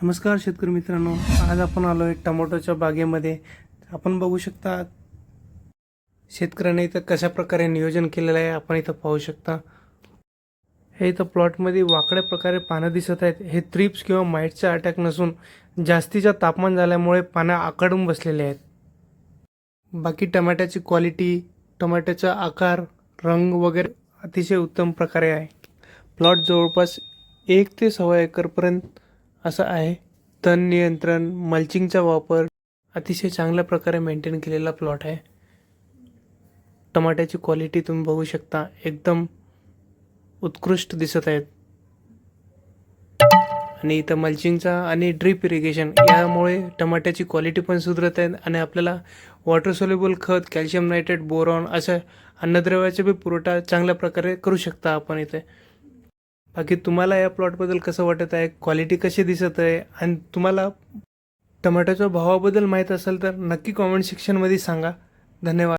नमस्कार शेतकरी मित्रांनो, आज आपण आलो आहे टोमॅटोच्या बागेमध्ये. आपण बघू शकता शेतकऱ्याने इथं कशा प्रकारे नियोजन केलेलं आहे. आपण इथं पाहू शकता हे इथं प्लॉटमध्ये वाकड्या प्रकारे पानं दिसत आहेत. हे थ्रिप्स किंवा माईटचा अटॅक नसून जास्तीचं तापमान झाल्यामुळे पानं आखडून बसलेले आहेत. बाकी टमाट्याची क्वालिटी, टमाट्याचा आकार, रंग वगैरे अतिशय उत्तम प्रकारे आहे. प्लॉट जवळपास 1 ते 1.25 एकरपर्यंत असं आहे. तण नियंत्रण, मल्चिंगचा वापर अतिशय चांगल्या प्रकारे मेंटेन केलेला प्लॉट आहे. टमाट्याची क्वालिटी तुम्ही बघू शकता, एकदम उत्कृष्ट दिसत आहेत. आणि इथं मल्चिंगचा आणि ड्रीप इरिगेशन यामुळे टमाट्याची क्वालिटी पण सुधारत आहे आणि आपल्याला वॉटर सोल्युबल खत, कॅल्शियम नायट्रेट, बोरॉन अशा अन्नद्रव्याचा बी पुरवठा चांगल्या प्रकारे करू शकता आपण इथे. बाकी तुम्हाला या प्लॉटबद्दल कसं वाटत आहे, क्वालिटी कशी दिसत आहे आणि तुम्हाला टमाट्याच्या भावाबद्दल माहीत असेल तर नक्की कॉमेंट सेक्शनमध्ये सांगा. धन्यवाद.